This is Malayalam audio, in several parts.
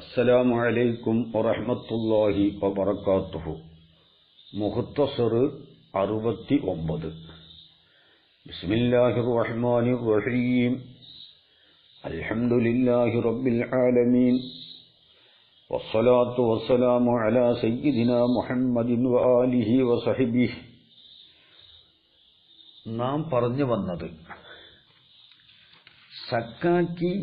السلام عليكم ورحمة الله وبركاته. مختصر 69. بسم الله الرحمن الرحيم. الحمد لله رب العالمين والصلاة والسلام على سيدنا محمد وآله وصحبه. നാം പറഞ്ഞു വന്നത് സക്കാക്കി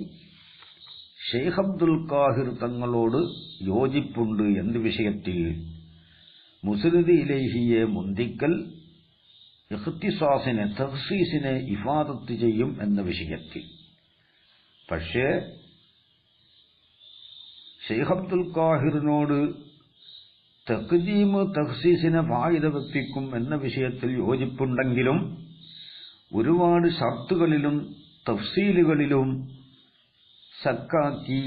ഷെയ്ഖ് അബ്ദുൽ ഖാഹിർ തങ്ങളോട് യോജിപ്പുണ്ട് എന്ന വിഷയത്തിൽ മുസ്നദ് ഇലൈഹിയെ മുന്തിക്കൽ ഇഖ്തിസാസിനെ തഖ്സീസിനെ ഇഫാദത്ത് ചെയ്യും എന്ന വിഷയത്തിൽ. പക്ഷേ ഷെയ്ഖ് അബ്ദുൽ ഖാഹിറിനോട് തഖ്ദീം തഖ്സീസിനെ ഫായിദ വെപ്പിക്കും എന്ന വിഷയത്തിൽ യോജിപ്പുണ്ടെങ്കിലും ഒരുപാട് ഷർത്തുകളിലും തഫ്സീലുകളിലും സക്കാക്കി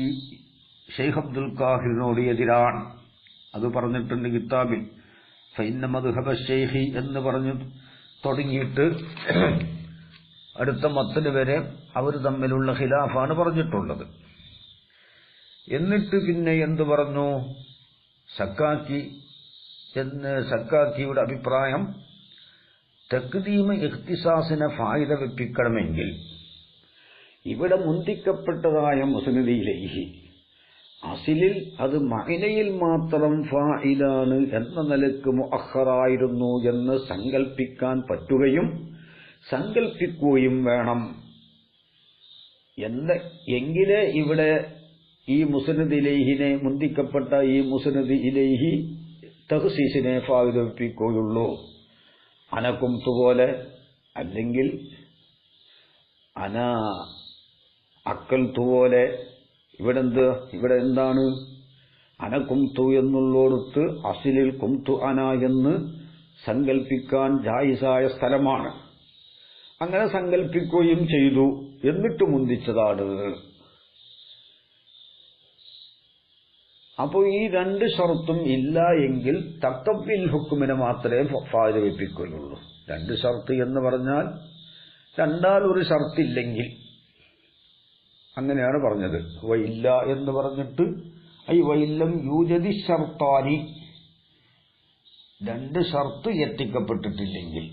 ഷെയ്ഖ് അബ്ദുൽ ഖാഹിറിനോട് എതിരാണ്. അത് പറഞ്ഞിട്ടുണ്ട് കിതാബിൽ. ഫഇന്ന മദ്ഹബ ശൈഖി എന്ന് പറഞ്ഞു തുടങ്ങിയിട്ട് അടുത്ത മത്തല് വരെ അവർ തമ്മിലുള്ള ഖിലാഫാണ് പറഞ്ഞിട്ടുള്ളത്. എന്നിട്ട് പിന്നെ എന്തു പറഞ്ഞു? സക്കാക്കിയുടെ അഭിപ്രായം തഖ്ദീം ഇഖ്തിസാസിനെ ഫായിദ വെപ്പിക്കണമെങ്കിൽ ഇവിടെ മുന്തിക്കപ്പെട്ടതായ മുസ്നദ് ഇലൈഹി അസിലിൽ അത് മഅനയിൽ മാത്രം ഫായിലാണ് എന്ന നിലക്ക് മുഅഖറായിരുന്നു എന്ന് സങ്കൽപ്പിക്കാൻ പറ്റുകയും സങ്കൽപ്പിക്കുകയും വേണം. എങ്കിലേ ഇവിടെ ഈ മുസ്നദ് ഇലൈഹിനെ മുന്തിക്കപ്പെട്ട ഈ മുസ്നദ് ഇലൈഹി തഖ്സീസിനെ ഫായിദ വെപ്പിക്കുകയുള്ളൂ. അനകുംതു പോലെ, അല്ലെങ്കിൽ അന അക്കൽത്തു പോലെ. ഇവിടെ എന്താണ്? അനകുംതു എന്നുള്ളോടത്ത് അസിലിൽ കുംതു അന എന്ന് സങ്കൽപ്പിക്കാൻ ജായിസായ സ്ഥലമാണ്. അങ്ങനെ സങ്കൽപ്പിക്കുകയും ചെയ്തു, എന്നിട്ട് മുന്തിച്ചതാണ്. അപ്പോൾ ഈ രണ്ട് ഷർത്തും ഇല്ല എങ്കിൽ തഖ്വീൽ ഹുക്മിനെ മാത്രമേ ഫായിദ വെപ്പിക്കുകയുള്ളൂ. രണ്ട് ഷർത്ത് എന്ന് പറഞ്ഞാൽ രണ്ടാൽ ഒരു ഷർത്തില്ലെങ്കിൽ, അങ്ങനെയാണ് പറഞ്ഞത്. വയില്ല എന്ന് പറഞ്ഞിട്ട് വയില്ലം യൂജദി ഷർത്താനി, രണ്ട് ഷർത്ത് എത്തിക്കപ്പെട്ടിട്ടില്ലെങ്കിൽ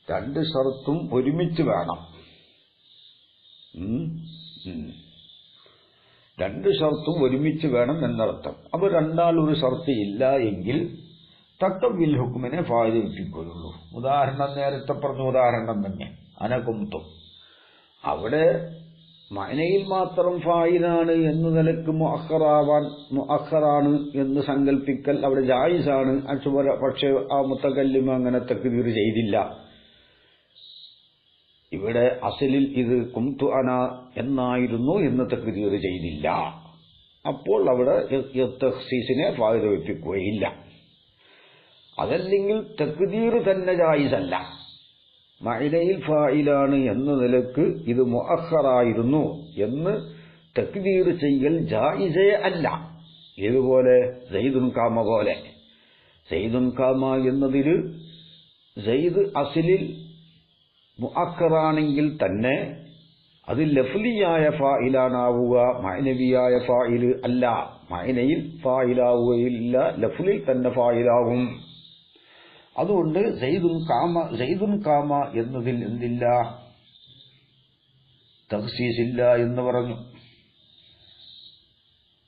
രണ്ട് ഷർത്തും ഒരുമിച്ച് വേണം. രണ്ട് ഷർത്തും ഒരുമിച്ച് വേണം എന്നർത്ഥം. അപ്പോൾ രണ്ടാൽ ഒരു ഷർത്ത് ഇല്ല എങ്കിൽ തഖ്വീൽ ഹുക്മിനെ ഫായിദ വെപ്പിക്കുകയുള്ളൂ. ഉദാഹരണം നേരത്തെ പറഞ്ഞ ഉദാഹരണം തന്നെ, അനകുംതു. അവിടെ മഅനയിൽ മാത്രം ഫായിലാണ് എന്ന നിലക്ക് മുഅഖറാണ് എന്ന് സങ്കല്പിക്കൽ അവിടെ ജായിസാണ്. പക്ഷേ ആ മുത്തകല്ലിമ അങ്ങനെ തക്ദീർ ചെയ്തില്ല. ഇവിടെ അസലിൽ ഇത് കുംതു അന എന്നായിരുന്നു എന്ന് തക്ദീർ ചെയ്തില്ല. അപ്പോൾ അവിടെ തഖ്സീസിനെ ഫായിദ വെപ്പിക്കുകയില്ല. അതല്ലെങ്കിൽ തക്ദീർ തന്നെ ജായിസല്ല. മഅനയിൽ ഫായിലാണ് എന്ന നിലക്ക് ഇത് മുഅഖറായിരുന്നു എന്ന് തക്ദീർ ചെയ്യൽ ജായിസേ അല്ല. ഇതുപോലെ സയ്യിദുൻ കാമ പോലെ. സയ്യിദുൻ കാമ എന്നതിൽ സയ്യിദ് അസ്ലിൽ മുഅഖറാണെങ്കിൽ തന്നെ അത് ലഫ്ലിയായ ഫായിലാണാവുക, മഅനവിയായ ഫായിൽ അല്ല. മഅനയിൽ ഫായിലാവുകയില്ല, ലഫ്ലിൽ തന്നെ ഫായിലാവും. അതുകൊണ്ട് സയ്യിദുൻ കാമ എന്നതിൽ എന്തില്ല? തഖ്സീസില്ല എന്ന് പറഞ്ഞു.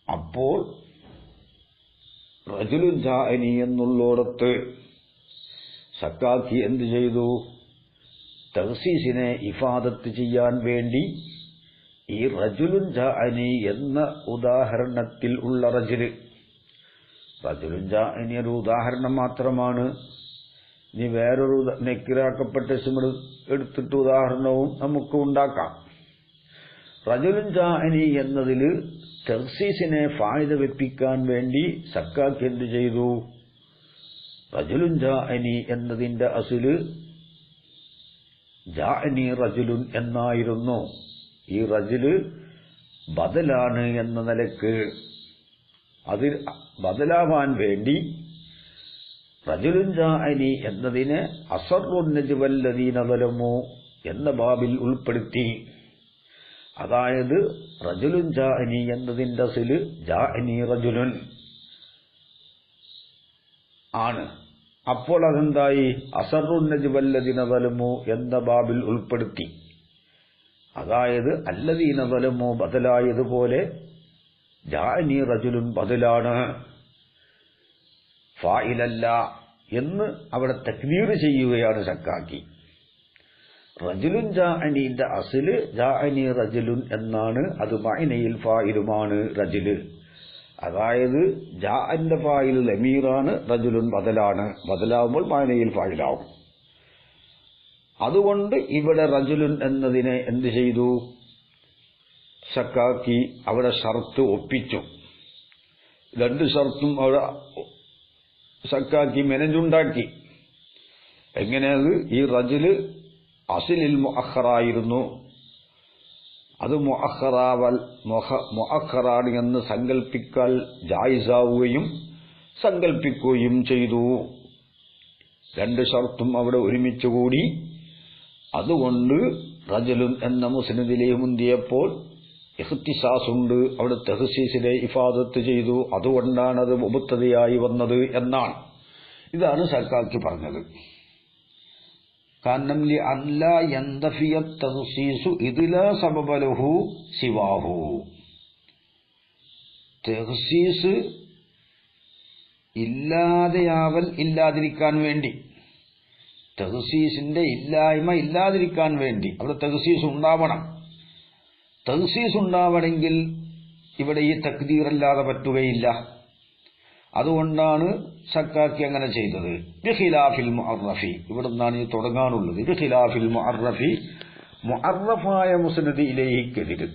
അപ്പോൾ റജുലുൻ ജാഅനി എന്നുള്ളോടത്ത് സക്കാക്കി എന്ത് ചെയ്തു? തഖ്സീസിനെ ഇഫാദത്ത് ചെയ്യാൻ വേണ്ടി ഈ റജുലുൻ ജാഅനി എന്ന ഉദാഹരണത്തിൽ ഉള്ള റജുലുൻ ജാഅനി ഒരു ഉദാഹരണം മാത്രമാണ്. ഇനി വേറൊരു നെക്കിറാക്കപ്പെട്ട ഇസ്മ എടുത്തിട്ട് ഉദാഹരണവും നമുക്ക് ഉണ്ടാക്കാം. റജുലുൻ ജാഅനി എന്നതിൽ തഖ്സീസിനെ ഫായിദ വെപ്പിക്കാൻ വേണ്ടി സക്കാക്കി എന്ത് ചെയ്തു? റജുലുൻ ജാഅനി എന്നതിന്റെ അസ്ല് ജാഅനി റജുലുൻ എന്നായിരുന്നു. ഈ റജുല് ബദലാണ് എന്ന നിലക്ക് അതിൽ ബദലാവാൻ വേണ്ടി റജുലുൻ ജാഅനി എന്നതിനെ അസറുൻ നജ്വല്ലദീന ളലമു എന്ന ബാബിൽ ഉൾപ്പെടുത്തി. അതായത് റജുലുൻ ജാഅനി എന്നതിന്റെ അസ്ല് ജാഅനി റജുലുൻ ആണ്. അപ്പോൾ അതെന്തായി? അസറുൻ നജ്വല്ലദീന സലമു എന്ന ബാബിൽ ഉൾപ്പെടുത്തി. അതായത് അല്ലദീന സലമു ബദലായതുപോലെ ജാഅനി റജുലുൻ ബദലാണ്, ഫായിലല്ല എന്ന് അവിടെ തക്ബീർ ചെയ്യുകയാണ് സക്കാക്കി. റജുലുൻ ജാഅനിന്റെ അസ്ല് ജാഅനി റജുലുൻ എന്നാണ്. അത് മഅനയിൽ ഫായിലുമാണ് റജുല്. അതായത് ജാഅന്റെ ഫായിൽ ലമീറാണ്, റജുലുൻ ബദലാണ്. ബദലാവുമ്പോൾ മഅനയിൽ ഫായിലാവും. അതുകൊണ്ട് ഇവിടെ റജുലുൻ എന്നതിനെ എന്ത് ചെയ്തു? സക്കാക്കി അവിടെ ഷർത്ത് ഒപ്പിച്ചു. രണ്ട് ഷർത്തും അവിടെ സക്കാക്കി മെനഞ്ഞുണ്ടാക്കി. എങ്ങനെയത്? ഈ റജുല് അസ്ലിൽ മുഅഖറായിരുന്നു, അത് മുഅഖറാണ് എന്ന് സങ്കല്പിക്കാൻ ജായിസാവുകയും സങ്കല്പിക്കുകയും ചെയ്തു. രണ്ട് ഷർത്തും അവിടെ ഒരുമിച്ചുകൂടി. അതുകൊണ്ട് റജുലുൻ എന്ന മുസ്നദിലെ മുന്തിയപ്പോൾ ഇഖ്തിസാസുണ്ട്, അവിടെ തഹ്സീസിലെ ഇഫാദത്ത് ചെയ്തു. അതുകൊണ്ടാണ് അത് മുബ്തദയായി വന്നത് എന്നാണ്. ഇതാണ് സക്കാക്കി പറഞ്ഞത്. കാരണം ലിഅല്ലാ യന്തഫിയ തഖ്സീസു ഇദ് ലാ സബബ ലഹു സിവാഹു. തഖ്സീസ് ഇല്ലാതിരിക്കാൻ വേണ്ടി, തഖ്സീസിന്റെ ഇല്ലായ്മ ഇല്ലാതിരിക്കാൻ വേണ്ടി അവിടെ തഖ്സീസ് ഉണ്ടാവണം. തഖ്സീസ് ഉണ്ടാവണമെങ്കിൽ ഇവിടെ ഈ തക്ദീർ അല്ലാതെ പറ്റുകയില്ല. അതുകൊണ്ടാണ് സക്കാക്കി അങ്ങനെ ചെയ്തത്. ബിഖിലാഫിൽ മുഅറഫി, ഇവിടെ നിന്നാണ് ഈ തുടങ്ങാനുള്ളത്. ബിഖിലാഫിൽ മുഅറഫി, മുഅറഫായ മുസ്നദ് ഇലൈഹിക്കെതിര്.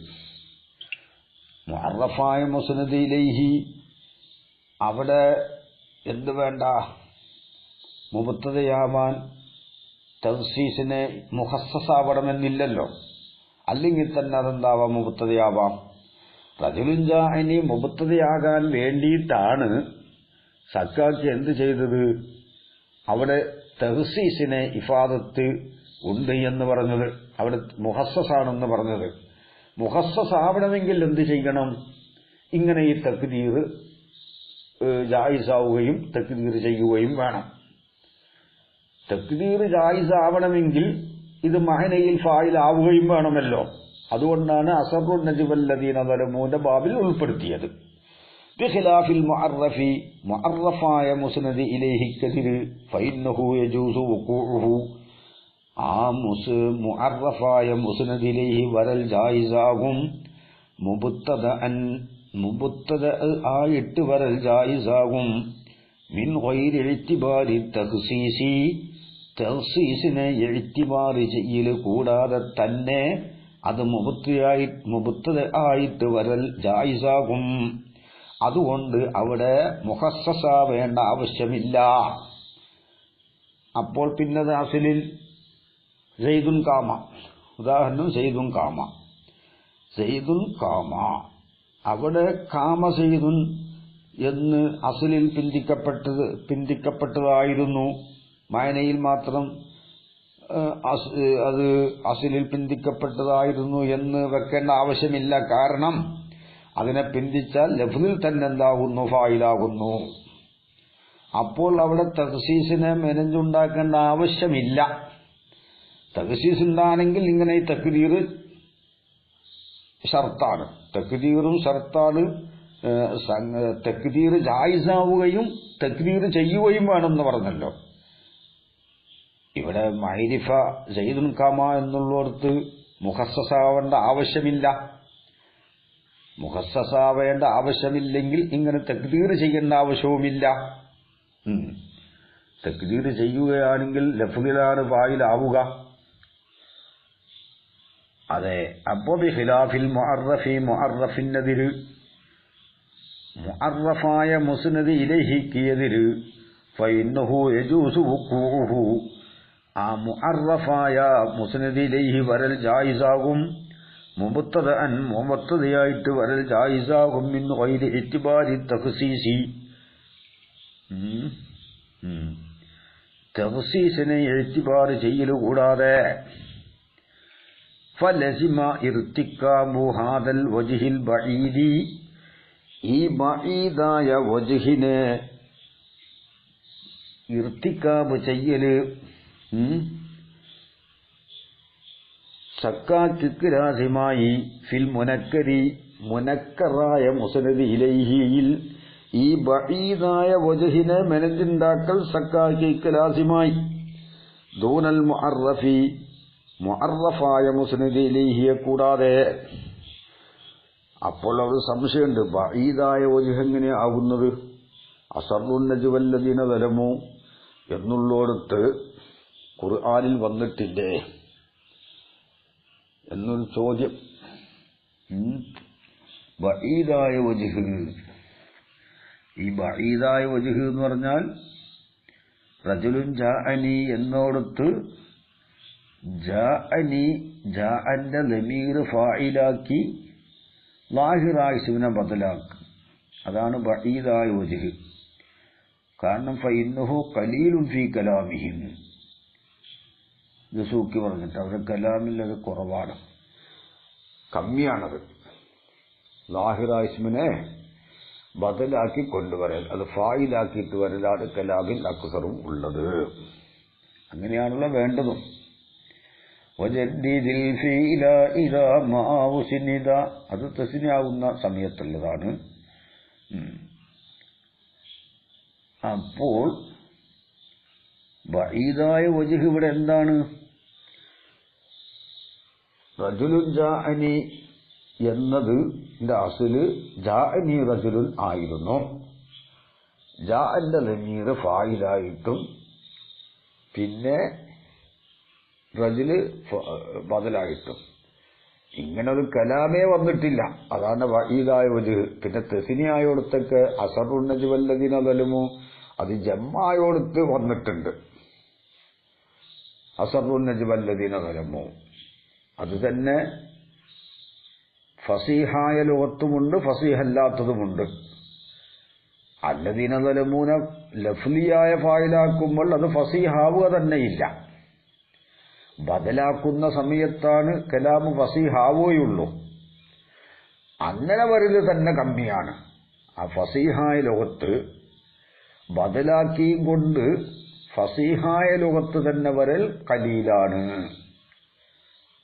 മുഅറഫായ മുസ്നദ് ഇലൈഹി അവിടെ എന്ത് വേണ്ട? മുബ്തദയാവാൻ തഖ്സീസിനെ മുഖസ്സസാവണമെന്നില്ലല്ലോ. അല്ലെങ്കിൽ തന്നെ അതെന്താവാം? മുബ്തദയാവാം. റജുലുൻ ജാഅനി മുബ്തദയാകാൻ വേണ്ടിയിട്ടാണ് സക്കാക്കി എന്ത് ചെയ്തത്? അവിടെ തഖ്സീസിനെ ഇഫാദത്ത് ഉണ്ട് എന്ന് പറഞ്ഞത്, അവിടെ മുഖസ്സസാണെന്ന് പറഞ്ഞത്. മുഖസ്സസാവണമെങ്കിൽ എന്ത് ചെയ്യണം? ഇങ്ങനെ ഈ തക്ദീർ ജായിസാവുകയും തക്ദീർ ചെയ്യുകയും വേണം. തക്ദീർ ജായിസാവണമെങ്കിൽ ഇത് മഅനയിൽ ഫായിലാവുകയും വേണമല്ലോ. അതുകൊണ്ടാണ് അസറുൻ നജ്വല്ലദീന സലമൂന്റെ ബാബിൽ ഉൾപ്പെടുത്തിയത്. ബിഖിലാഫിൽ മുഅറഫി, മുഅറഫായ മുസ്നദ് ഇലൈഹിക്കെതിര് ഫഇന്നഹു യജൂസു വുഖൂഉഹു, ആ മുഅറഫായ മുസ്നദ് ഇലൈഹി വരൽ ജായിസാകും. മുബ്തദ ആയിട്ട് വരൽ ജായിസാകും. മിൻ ഗൈരി ഇഅ്തിബാരി തഖ്സീസി, തഖ്സീസിനെ ഇഅ്തിബാർ ചെയ്യൽ കൂടാതെ തന്നെ അത് മുബ്തദ ആയിട്ട് വരൽ ജായിസാകും. അതുകൊണ്ട് അവിടെ മുഖസ്സസാവേണ്ട ആവശ്യമില്ല. അപ്പോൾ പിന്നത് അസ്ലിൽ സൈദുൻ കാമ, ഉദാഹരണം സൈദുൻ കാമ, സൈദുൻ കാമ, അവിടെ കാമ സൈദുൻ എന്ന് അസ്ലിൽ പിന്തിക്കപ്പെട്ടതായിരുന്നു. മഅനയിൽ മാത്രം അത് അസ്ലിൽ പിന്തിക്കപ്പെട്ടതായിരുന്നു എന്ന് വെക്കേണ്ട ആവശ്യമില്ല. കാരണം അതിനെ പിന്തിച്ചാൽ ലഫ്ദിൽ തന്നെ എന്താകുന്നു? ഫായിലാകുന്നു. അപ്പോൾ അവിടെ തഖ്സീസിനെ മെനഞ്ഞുണ്ടാക്കേണ്ട ആവശ്യമില്ല. തഖ്സീസ് ഉണ്ടാണെങ്കിൽ ഇങ്ങനെ ഈ തക്ദീർ ഷർത്താണ്, തക്ദീറും ഷർത്താണ്. തക്ദീർ ജായിസാവുകയും തക്ദീർ ചെയ്യുകയും വേണമെന്ന് പറഞ്ഞല്ലോ. ഇവിടെ മഅരിഫ സൈദുൻ കാമ എന്നുള്ളിടത്ത് മുഖസ്സസാവേണ്ട ആവശ്യമില്ല. മുഖസ്സസാവേണ്ട ആവശ്യമില്ലെങ്കിൽ ഇങ്ങനെ തക്ദീർ ചെയ്യേണ്ട ആവശ്യവുമില്ല. തക്ദീർ ചെയ്യുകയാണെങ്കിൽ ലഫ്ദിലാണ് ഫായിലാവുക. അതെ. അപ്പോൾ ബിഖിലാഫിൽ മുഅറഫി, മുഅറഫിനെതിര്, മുഅറഫായ മുസ്നദ് ഇലൈഹിക്ക് എതിര് ഫഇന്നഹു യജൂസു വുഖൂഉഹു, ആ മുഅറഫായ മുസ്നദ് ഇലൈഹി വരൽ ജായിസാകും. മുബ്തദയായിട്ട് വരൽ ജായിസാകും. മിൻ ഗൈരി ഇഅ്തിബാരി തഖ്സീസി, തഖ്സീസിനെ ഇഅ്തിബാർ ചെയ്യൽ കൂടാതെ. ഫലസിമ ഇർത്തിക്കാബു ഹാദൽ വജ്ഹിൽ ബഈദി, ഈ ബഈദായ വജ്ഹിനെ ഇർത്തിക്കാബ് ചെയ്യല് സക്കാക്കിക്ക് ലാസിമായി ഫിൽ മുനക്കരി, മുനക്കറായ മുസ്നദ് ഇലൈഹിയിൽ ഈ ബഈദായ വജ്ഹിനെ മെനഞ്ഞുണ്ടാക്കൽ സക്കാക്കിക്ക് ലാസിമായി. ദൂനൽ മുഅറഫി, മുഅറഫായ മുസ്നദ് ഇലൈഹിയെ കൂടാതെ. അപ്പോൾ ഒരു സംശയമുണ്ട്, ബഈദായ വജ്ഹ് എങ്ങനെ ആകുന്നത്? അസറുൻ നജ്വല്ലദീന ദലമു എന്നുള്ളോടത്ത് ഖുർആനിൽ വന്നിട്ടില്ലേ എന്നൊരു ചോദ്യം. ബഈദായ വജ്ഹ്, ഈ ബഈദായ വജ്ഹ് എന്ന് പറഞ്ഞാൽ റജുലുൻ ജാഅനി എന്നോടത്ത് ജാഅനി, ജാഅന്റെ ലമീർ ഫായിലാക്കി ലാഹിറായ ഇസ്മിനെ ബദലാക്കി, അതാണ് ബഈദായ വജ്ഹ്. കാരണം ഫഇന്നഹു ഖലീലുൻ ഫീ കലാമിഹിം, ദസൂക്കി പറഞ്ഞിട്ട് അവരുടെ കലാമിൽ അത് കുറവാണ്, കമ്മിയാണത്. ലാഹിറായ ഇസ്മിനെ ബദലാക്കി കൊണ്ടുവരൽ, അത് ഫായിലാക്കിയിട്ട് വരലാണ് കലാമിൽ അക്സറും ഉള്ളത്. അങ്ങനെയാണല്ലോ വേണ്ടതും. വജദ്ദിദിൽ ഫീല ഇദാ മാ ഉസ്നിദ, അത് തസ്നിയാവുന്ന സമയത്തുള്ളതാണ്. അപ്പോൾ ബഈദായ വജ്ഹ് ഇവിടെ എന്താണ്? റജുലുൻ ജാഅനി എന്നത് അസ്ല് ജാഅനി റജുലുൻ ആയിരുന്നു. ജാഅന്റെ ലമീർ ഫായിലായിട്ടും പിന്നെ റജുല് ബദലായിട്ടും ഇങ്ങനെ ഒരു കലാമേ വന്നിട്ടില്ല. അതാണ് ബഈദായ വജ്ഹ്. പിന്നെ തസ്നിയായോടത്തൊക്കെ അസറുൻ നജ്വല്ലദീന ദലമു, അത് ജമ്മായോടത്ത് വന്നിട്ടുണ്ട്. അസറുൻ നജ്വല്ലദീന ദലമു അത് തന്നെ ഫസീഹായ ലോകത്തുമുണ്ട്, ഫസീഹല്ലാത്തതുമുണ്ട്. അല്ലദീന ദലമൂന ലഫ്ലിയായ ഫായിലാക്കുമ്പോൾ അത് ഫസീഹാവുക തന്നെയില്ല. ബദലാക്കുന്ന സമയത്താണ് കലാമ് ഫസീഹാവുകയുള്ളൂ. അങ്ങനെ വരല് തന്നെ കമ്മിയാണ്. ആ ഫസീഹായ ലോകത്ത് ബദലാക്കിയും കൊണ്ട് ഫസീഹായ ലോകത്ത് തന്നെ വരൽ ഖലീലാണ്.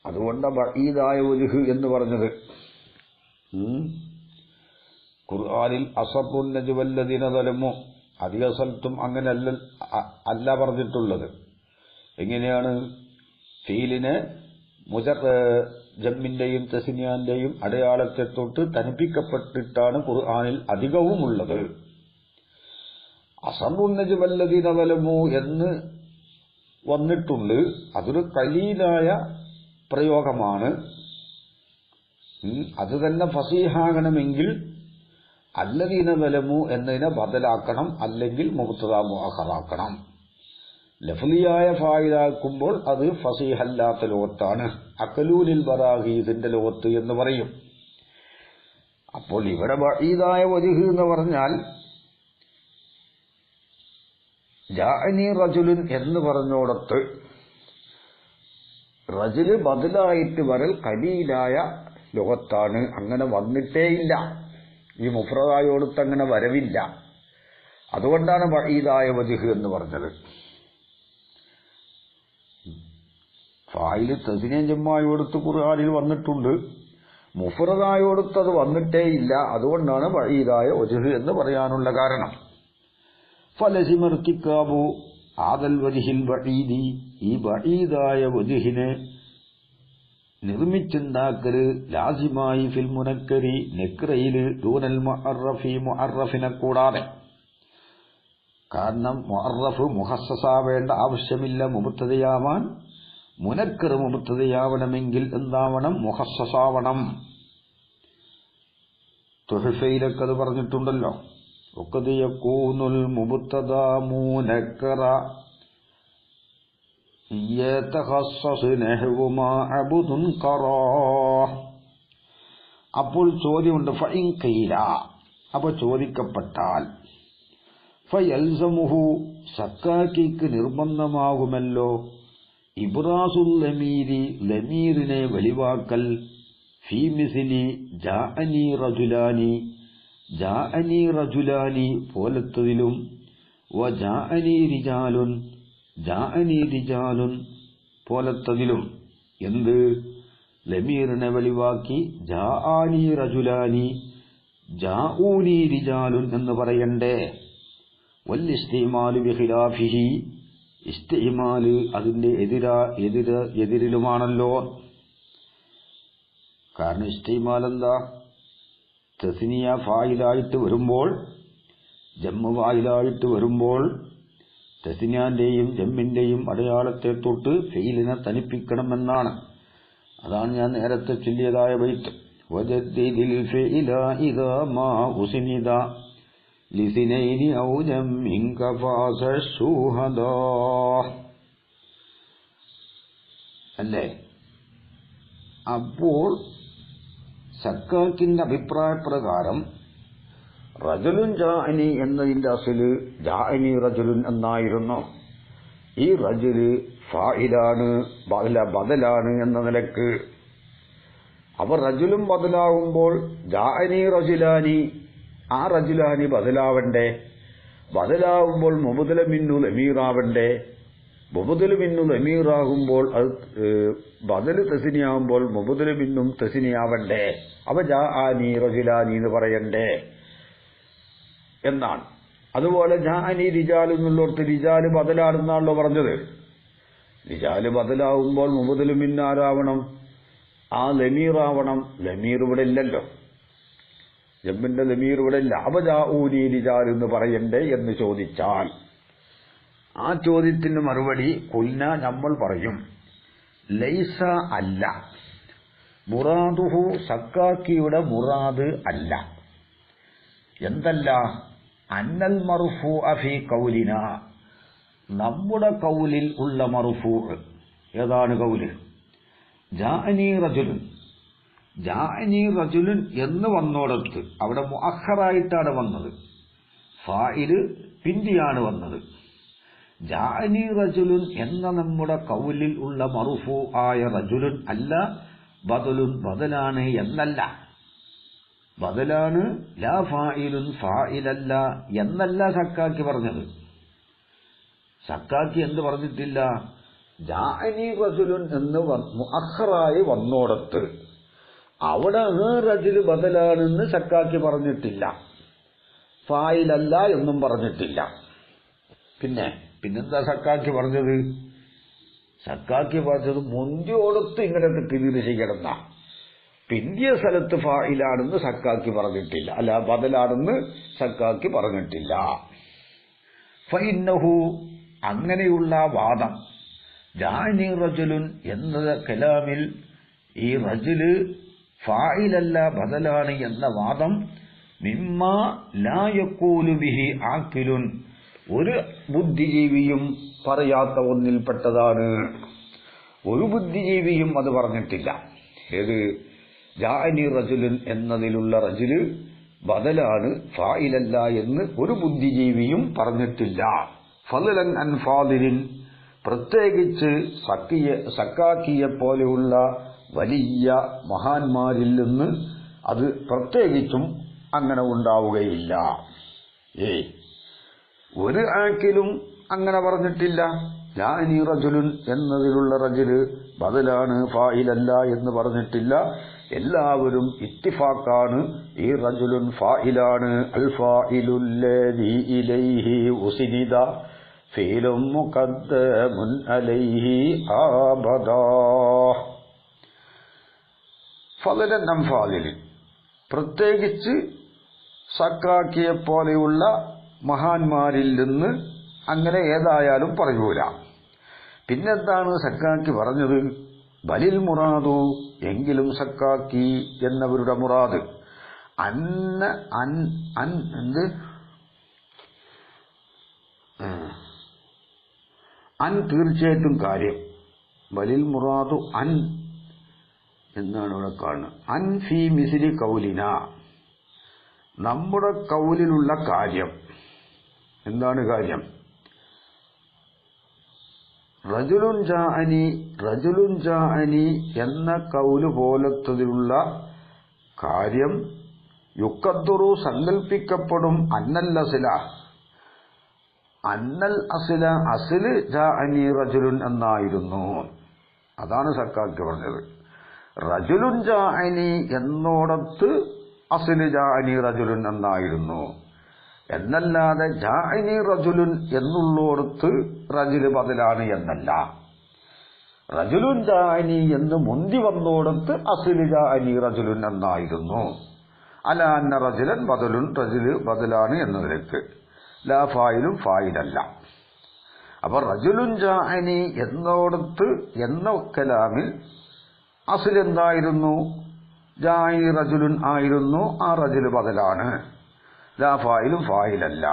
അതുകൊണ്ട് ബഈദായ വജ്ഹ് എന്ന് പറഞ്ഞത്. ഖുർആനിൽ അസറുൻ നജ്വല്ലദീന ദലമു അധിക സ്ഥലത്തും അങ്ങനെ അല്ല പറഞ്ഞിട്ടുള്ളത്. എങ്ങനെയാണ്? ഫീലിനെ ജമ്മിന്റെയും തസ്നിയാന്റെയും അടയാളത്തെ തൊട്ട് തനിപ്പിക്കപ്പെട്ടിട്ടാണ് ഖുർആനിൽ അധികവും ഉള്ളത്. അസറുൻ നജ്വല്ലദീന ദലമു എന്ന് വന്നിട്ടുണ്ട്. അതൊരു ഖലീലായ പ്രയോഗമാണ്. അത് തന്നെ ഫസീഹാകണമെങ്കിൽ അല്ലദീന ദലമു എന്നതിനെ ബദലാക്കണം, അല്ലെങ്കിൽ മുബ്തദാ മുഅഖറാക്കണം. ലഫ്ലിയായ ഫായിലാക്കുമ്പോൾ അത് ഫസീഹല്ലാത്ത ലോകത്താണ്. അഖലൂലിൽ ബറാഹീസിന്റെ ലോകത്ത് എന്ന് പറയും. അപ്പോൾ ഇവിടെ ബഈദായ വജ്ഹ് എന്ന് പറഞ്ഞാൽ ജാഅനി റജുലുൻ എന്ന് പറഞ്ഞോടത്ത് റജുല് ബദലായിട്ട് വരൽ ഖലീലായ ലോകത്താണ്. അങ്ങനെ വന്നിട്ടേയില്ല. ഈ മുഫ്രദായോടത്ത് അങ്ങനെ വരവില്ല. അതുകൊണ്ടാണ് ബഈദായ വജ്ഹ് എന്ന് പറഞ്ഞത്. ഫായില് തസ്നിയ ജമ്മായോടത്ത് ഖുർആനിൽ വന്നിട്ടുണ്ട്. മുഫ്രദായോടത്ത് അത് വന്നിട്ടേയില്ല. അതുകൊണ്ടാണ് ബഈദായ വജ്ഹ് എന്ന് പറയാനുള്ള കാരണം. ഫലസിമ ഇർതികാബു ആദൽ വജ്ഹിൽ ബഈദി, ഈ ബഈദായ വജ്ഹിനെ നിർമ്മിച്ചുണ്ടാക്കല് ലാസിമായി ഫിൽ മുനക്കരി, നെക്രയില് ദൂനൽ മുഅറഫി, മുഅറഫിനെ കൂടാതെ. കാരണം മുഅറഫ് മുഖസ്സസാവേണ്ട ആവശ്യമില്ല. മുബ്തദയാവാൻ മുനക്കർ മുബ്തദയാവണമെങ്കിൽ എന്താവണം? മുഖസ്സസാവണം. തുഹഫയിലൊക്കെ അത് പറഞ്ഞിട്ടുണ്ടല്ലോ. വഖദ് യകൂനുൽ മുബ്തദാ മുനക്കറ യതഖസ്സസ് നഹ്വു മാ അബ്ദുൻ ഖറാ. അപ്പോൾ ചോദ്യമുണ്ട്. ഫഇൻ ഖീല, അപ്പോൾ ചോദിക്കപ്പെട്ടാൽ, ഫയൽസമുഹു സക്കാക്കിക്ക് നിർബന്ധമാകുമല്ലോ ഇബ്റാസുൽ ലമീരി ലമീറിനെ വെളിവാക്കൽ ഫീ മിസ്ലി ജാഅനി റജുലാനി ജാഅനി റജുലാനി പോലത്തതിലും വ ജാഅനി റിജാലുൻ ജാഅനി റിജാലുൻ പോലത്തതിലും എന്ത് ലമീറിനെ വെളിവാക്കി ജാഅനി റജുലാനി ജാഊനി റിജാലുൻ എന്ന് പറയണ്ടേ. വൽ ഇസ്തിമാലു ബിഖിലാഫിഹി ഇസ്തിമാല് അതിന്റെ എതിരിലുമാണല്ലോ. കാരണം ഇസ്തിമാൽ എന്താ? തസ്നിയ ഫായിലായിട്ട് വരുമ്പോൾ, ജമ്മു ഫായിലായിട്ട് വരുമ്പോൾ തസ്നിയാന്റെയും ജമ്മിന്റെയും അടയാളത്തെ തൊട്ട് ഫെയിലിനെ തനിപ്പിക്കണമെന്നാണ്. അതാണ് ഞാൻ നേരത്തെ ചൊല്ലിയതായ ബൈത്ത്. വജദ്ദിദിൽ ഫഇല ഇദാ മാ ഉസ്നിദ ലിസിനൈനി ഔ ജമ്മിൻ കഫാസ ശുഹദാ. അല്ലേ? അപ്പോൾ സക്കാക്കിന്റെ അഭിപ്രായപ്രകാരം റജുലുൻ ജാഅനി എന്നതിന്റെ അസല് ജാഅനി റജുലുൻ എന്നായിരുന്നു. ഈ റജുല് ഫായിലാണ്, ബദലാണ് എന്ന നിലക്ക്. അവർ റജുലും ബദലാവുമ്പോൾ ജാഅനി റജുലാനി, ആ റജുലാനി ബദലാവണ്ടേ. ബദലാവുമ്പോൾ മുബദല മിന്നു ലമീറാവണ്ടേ. മുബദല മിന്നു ലമീറാകുമ്പോൾ അത് ബദല് തസ്നിയാവുമ്പോൾ മുബദല മിന്നും തസ്നിയാവണ്ടേ. അവ ജാഅനി റജുലാനി എന്ന് പറയണ്ടേ എന്നാണ്. അതുപോലെ ജാഅനി റിജാലു എന്നുള്ളടത്ത് റിജാല് ബദലാണെന്നാണല്ലോ പറഞ്ഞത്. റിജാല് ബദലാവുമ്പോൾ മുബദല മിന്ന് ആരാവണം? ആ ലമീറാവണം. ലമീർ ഇവിടെ ഇല്ലല്ലോ, ജമ്മിന്റെ ലമീർ ഇവിടെ ഇല്ല. അവ ജാഊനി റിജാൽ എന്ന് പറയണ്ടേ എന്ന് ചോദിച്ചാൽ ആ ചോദ്യത്തിന് മറുപടി കുൽന, നമ്മൾ പറയും ലൈസ, അല്ല. മുറാദുഹു, സക്കാക്കിയുടെ മുറാദ് അല്ല. എന്തല്ല? അന്നൽ മർഫൂഅ ഫീ ഖൗലിന, നമ്മുടെ കൗലിൽ ഉള്ള മർഫൂ. ഏതാണ് കൗല്? ജാഅനി റജുലുൻ, ജാഅനി റജുലുൻ എന്ന് വന്നോടത്ത് അവിടെ മുഅഖറായിട്ടാണ് വന്നത്, ഫായില് പിന്തിയാണ് വന്നത്. ജാഅനി റജുലുൻ എന്ന നമ്മുടെ കൗലിൽ ഉള്ള മർഫൂ ആയ റജുലുൻ അല്ല, ബദലുൻ ബദലാണ് എന്നല്ല. ബദലാണ്, ലാ ഫായിലുൻ ഫായിലല്ല എന്നല്ല സക്കാക്കി പറഞ്ഞത്. സക്കാക്കി എന്ത് പറഞ്ഞിട്ടില്ല? ജാഅനി റജുലുൻ എന്ന് മുഅഖറായി വന്നോടത്ത് അവിടെ റജുല് ബദലാണെന്ന് സക്കാക്കി പറഞ്ഞിട്ടില്ല, ഫായിലല്ല എന്നും പറഞ്ഞിട്ടില്ല. പിന്നെന്താ സക്കാക്കി പറഞ്ഞത്? സക്കാക്കി പറഞ്ഞത് മുന്തിയോടത്ത് ഇങ്ങനെ ക്ലിയർ ചെയ്യണം. പിന്തിയ സ്ഥലത്ത് ഫായിലാണെന്ന് സക്കാക്കി പറഞ്ഞിട്ടില്ല, അല്ല ബദലാണെന്ന് സക്കാക്കി പറഞ്ഞിട്ടില്ല. ഫഇന്നഹു, അങ്ങനെയുള്ള വാദം, ജാഅനി റജുലുൻ എന്ന കലാമിൽ ഈ റജുല് ഫായിലല്ല ബദലാണ് എന്ന വാദം മിമ്മാ ലാ യഖൂലു ബിഹി ആഖിലുൻ, ഒരു ബുദ്ധിജീവിയും പറയാത്ത ഒന്നിൽപ്പെട്ടതാണ്. ഒരു ബുദ്ധിജീവിയും അത് പറഞ്ഞിട്ടില്ല. ഏത്? ജാഅനി റജുലുൻ എന്നതിലുള്ള റജുല് ബദലാണ്, ഫായിലല്ല എന്ന് ഒരു ബുദ്ധിജീവിയും പറഞ്ഞിട്ടില്ല. ഫളലൻ അൻ ഫാദിലിൻ, പ്രത്യേകിച്ച് സക്കാക്കിയെ പോലെയുള്ള വലിയ മഹാന്മാരിൽ നിന്ന് അത് പ്രത്യേകിച്ചും അങ്ങനെ ഉണ്ടാവുകയില്ല. ഒരു ആക്കിലും അങ്ങനെ പറഞ്ഞിട്ടില്ല. ജാഅനി റജുലുൻ എന്നതിലുള്ള റജുല് ബദലാണ്, ഫായിലല്ല എന്ന് പറഞ്ഞിട്ടില്ല. എല്ലാവരും ഇത്തിഫാക്കാണ് ഈ റജുലുൻ ഫായിലാണ്. അൽ ഫായിലുല്ലദീ ഇലൈഹി ഉസ്നിദ ഫീലും മുഖദ്ദമുൻ അലൈഹി അബദാ. ഫളലൻ അൻ ഫാദിലിൻ, പ്രത്യേകിച്ച് സക്കാക്കിയെ പോലെയുള്ള മഹാന്മാരിൽ നിന്ന് അങ്ങനെ ഏതായാലും പറയൂല. പിന്നെന്താണ് സക്കാക്കി പറഞ്ഞത്? ബലിൽ മുറാദു, എങ്കിലും സക്കാക്കി എന്നവരുടെ മുറാദ് അൻ തീർച്ചയായിട്ടും കാര്യം. ബലിൽ മുറാദു അൻ എന്നാണ് ഇവിടെ കാണുന്നത്. അൻ ഫീ മിസ്ലി കൗലിന, നമ്മുടെ കൗലിലുള്ള കാര്യം. എന്താണ് കാര്യം? റജുലുൻ ജാഅനി എന്ന കൗല് പോലത്തതിലുള്ള കാര്യം യുക്കദ്ദുറു സങ്കൽപ്പിക്കപ്പെടും അന്നൽ അസ്ല ജാഅനി റജുലുൻ എന്നായിരുന്നു. അതാണ് സക്കാക്കി പറഞ്ഞത്. റജുലുൻ ജാഅനി എന്നോടത്ത് അസ്ല ജാഅനി റജുലുൻ എന്നായിരുന്നു എന്നല്ലാതെ ജാഅനി റജുലുൻ എന്നുള്ളോടത്ത് റജുല് ബദലാണ് എന്നല്ല. റജുലുൻ ജാഅനി എന്ന് മുന്തി വന്നോടത്ത് അസ്ല ജാഅനി റജുലുൻ എന്നായിരുന്നു. അല അന്ന റജുലൻ ബദലുൻ റജുല് ബദലാണ് എന്നതിലേക്ക് ലാ ഫായിലും ഫായിലല്ല. അപ്പൊ റജുലുൻ ജാഅനി എന്നോടത്ത് എന്ന കലാമിൽ അസ്ൽ എന്തായിരുന്നു? ജാഅനി റജുലുൻ ആയിരുന്നു. ആ റജുല് ബദലാണ്, ലാ ഫായിലും ഫായിലല്ല.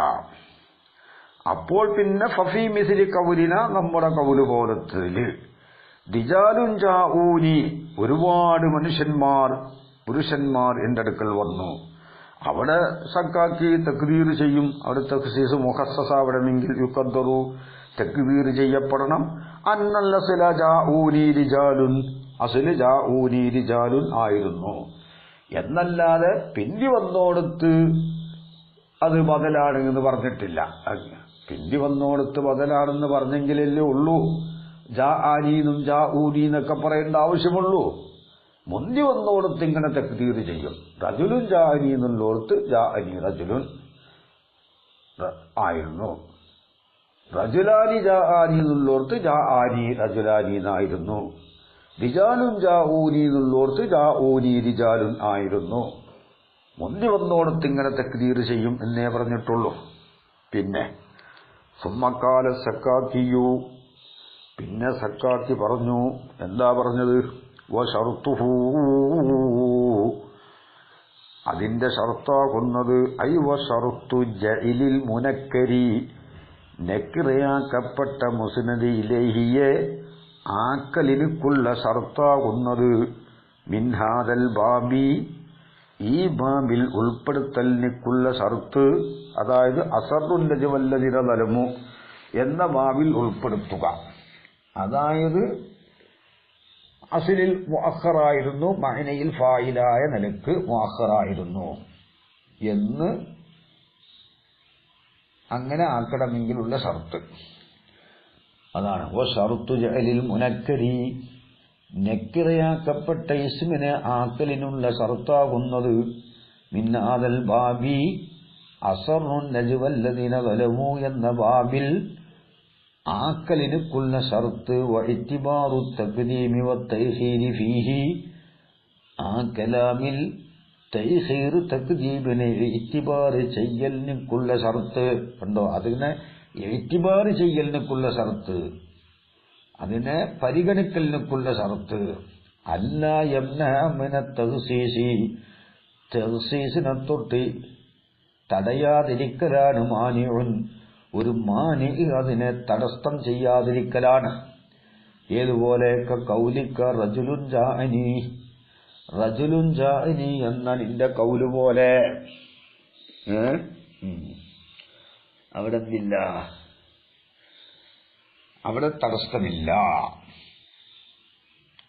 അപ്പോൾ പിന്നെ ഫഫി മിസ്ലി കൗലിന നമ്മുടെ കൗല് പോലത്തില് റിജാലുൻ ജാഊനി ഒരുപാട് പുരുഷന്മാർ എന്റെ അടുക്കൽ വന്നു. അവിടെ സക്കാക്കി തക്ദീർ ചെയ്യും. അവിടെ തഖ്സീസ് മുഖസ്സസ ആവണമെങ്കിൽ യുഖദ്ദറു തക്ദീർ ചെയ്യപ്പെടണം. അന്നൽ അസ്ല ജാഊനി റിജാലുൻ അസ്ല ജാഊനി റിജാലുൻ ആയിരുന്നു എന്നല്ലാതെ പിന്നി വന്നോടത്ത് അത് ബദലാണ് എന്ന് പറഞ്ഞിട്ടില്ല. പിന്നി വന്നോടത്ത് ബദലാണെന്ന് പറഞ്ഞെങ്കിലല്ലേ ഉള്ളൂ ജാഅനീന്നും ജാഊനീന്നൊക്കെ പറയേണ്ട ആവശ്യമുള്ളൂ. മുന്തി വന്നോടത്ത് ഇങ്ങനെ തക്ദീർ ചെയ്യും. റജുലുൻ ജാഅനി എന്നുള്ളോടത്ത് ജാഅനി റജുലുൻ ആയിരുന്നു. റജുലാനി ജാഅനി എന്നുള്ളോടത്ത് ജാഅനി റജുലാനി എന്നായിരുന്നു. റിജാലുൻ ജാഊനി എന്നുള്ളോടത്ത് ജാഊനി റിജാലുൻ ആയിരുന്നു. മുന്തി വന്നോടത്ത് ഇങ്ങനെ തക്ദീർ ചെയ്യും എന്നേ പറഞ്ഞിട്ടുള്ളൂ. പിന്നെ സുമ്മക്കാല സക്കാക്കിയു പിന്നെ സക്കാക്കി പറഞ്ഞു. എന്താ പറഞ്ഞത്? വശർത്തുഹു അതിന്റെ ഷർത്താകുന്നത് ഐ വശർത്തു ജഇലിൽ മുനക്കരി നക്കിറയാക്കപ്പെട്ട മുസ്നദ് ഇലൈഹിയെ ആക്കലിനുക്കുള്ള ഷർത്താകുന്നത് മിൻഹാദൽ ബാബി ഈ ബാബിൽ ഉൾപ്പെടുത്തലിനുക്കുള്ള ഷർത്ത്, അതായത് അസറുൻ നജ്വല്ലദിന ദലമു എന്ന ബാബിൽ ഉൾപ്പെടുത്തുക. അതായത് അസ്ലിൽ മുഅഖറായിരുന്നു, മഅനയിൽ ഫായിലായ നിലക്ക് മുഅഖറായിരുന്നു എന്ന് അങ്ങനെ ആക്കണമെങ്കിലുള്ള ഷർത്ത് അതാണ്. വശർത്തു ജഅലിൽ മുനക്കരി നക്കിറയാക്കപ്പെട്ട ഇസ്മിനെ ആക്കലിനുള്ള ഷർത്താകുന്നത് മിൻഹാദൽ ബാബി അസറുൻ നജ്വല്ലദിന ദലമു എന്ന ബാബിൽ ആക്കലിനുക്കുള്ള ഷർത്ത് വഇത്തിബാറു തഖ്ദീമി വത്തൈഖീരി ഫീഹി ആ കലാമിൽ തൈഖീർ തഖ്ദീമിനെ ഇത്തിബാർ ചെയ്യലിനുക്കുള്ള ഷർത്ത് കണ്ടോ. അതിനെ ഇത്തിബാർ ചെയ്യലിനുക്കുള്ള ഷർത്ത്, അതിനെ പരിഗണിക്കലിനുക്കുള്ള ഷർത്ത്. അല്ല യംന തഖ്സീസി തഖ്സീസിനെ തൊട്ട് തടയാതിരിക്കലാണ് മാനിഉൻ ഒരു മാനി അതിനെ തടസ്സം ചെയ്യാതിരിക്കലാണ്. ഏതുപോലെ കൗലിക്ക റജുലുൻ ജാഅനി എന്ന നിന്റെ കൗല് പോലെ അവിടെ എന്തില്ല, അവിടെ തടസ്സമില്ല.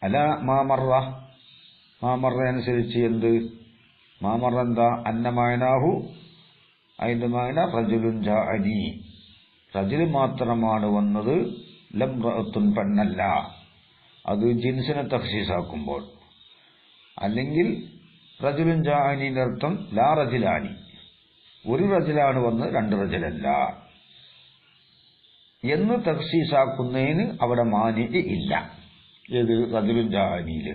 അല്ല മാമറ അനുസരിച്ച് എന്ത് മാമറ എന്താ? അന്നമായനാഹു അതിന്റെ മായന റജുലുൻ ജാഅനി റജുല് മാത്രമാണ് വന്നത്, ലംറഅത്തുൻ പെണ്ണല്ല. അത് ജിൻസിനെ തഖ്സീസാക്കുമ്പോൾ. അല്ലെങ്കിൽ റജുലുൻ ജാഅനിന്റെ അർത്ഥം ലാ റജുലാനി ഒരു റജുലാണ് വന്ന് രണ്ട് റജുലല്ല എന്ന് തഖ്സീസാക്കുന്നതിന് അവിടെ മാനി ഇല്ല. ഏത് റജുലുൻ ജാഅനിയില്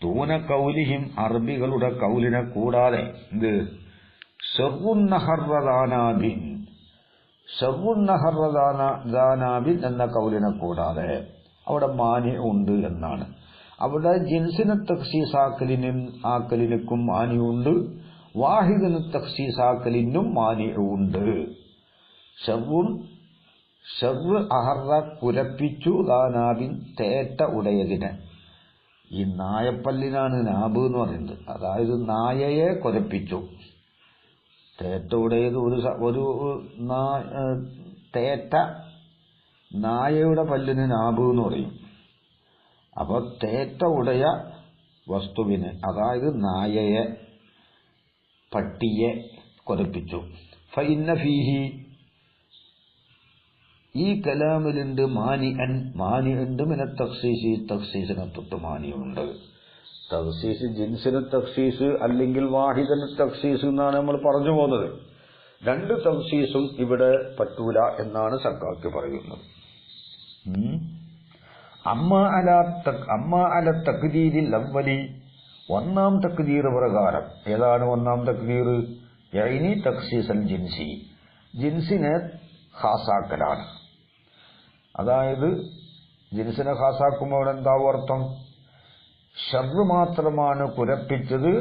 ദൂന കൗലിഹിം അറബികളുടെ കൗലിനെ കൂടാതെ എന്ത് ഷർറുന്നഹറദാനാബിൻ എന്ന കൗലിനെ കൂടാതെ അവിടെ മാനി ഉണ്ട് എന്നാണ്. അവിടെ ജിൻസിനെ തഖ്സീസാക്കലിനും മാനിയുണ്ട്, വാഹിദിന് തഖ്സീസാക്കലിനും മാനിയുണ്ട്. ഷർറ് അഹറ കുരപ്പിച്ചു ദാനാബിൻ തേറ്റ ഉടയതിനെ. ഈ നായപ്പല്ലിനാണ് നാബ് എന്ന് പറയുന്നത്. അതായത് നായയെ കുരപ്പിച്ചു. തേറ്റ ഉടയത് ഒരു തേറ്റ നായയുടെ പല്ലിന് നാബ് എന്ന് പറയും. അപ്പൊ തേറ്റ ഉടയ വസ്തുവിന്, അതായത് നായയെ, പട്ടിയെ കൊലപ്പിച്ചു. ഫഇന്ന ഫീഹി, ഈ കലാമിലുണ്ട് മാനിയുണ്ട് മിന തഖ്സീസ്, തഖ്സീസിനെ തൊട്ട് മാനിയുണ്ട്. തഖ്സീസ് ജിൻസിന് തഖ്സീസ് അല്ലെങ്കിൽ വാഹിദന് തഖ്സീസ് എന്നാണ് നമ്മൾ പറഞ്ഞു പോകുന്നത്. രണ്ട് തഖ്സീസും ഇവിടെ പറ്റൂല എന്നാണ് സക്കാക്കി പറയുന്നത്. അമ്മ അല തഖ്ദീരിൽ അവ്വലി, ഒന്നാം തഖ്ദീർ പ്രകാരം. ഏതാണ് ഒന്നാം തഖ്ദീർ? യഅനി തഖ്സീസൽ ജിൻസി, ജിൻസിനെ ഖാസാക്കലാണ്. അതായത് ജിൻസിനെ ഖാസാക്കുമ്പോൾ എന്താവും അർത്ഥം? ഷർറ് മാത്രമാണ് കുരപ്പിച്ചത്,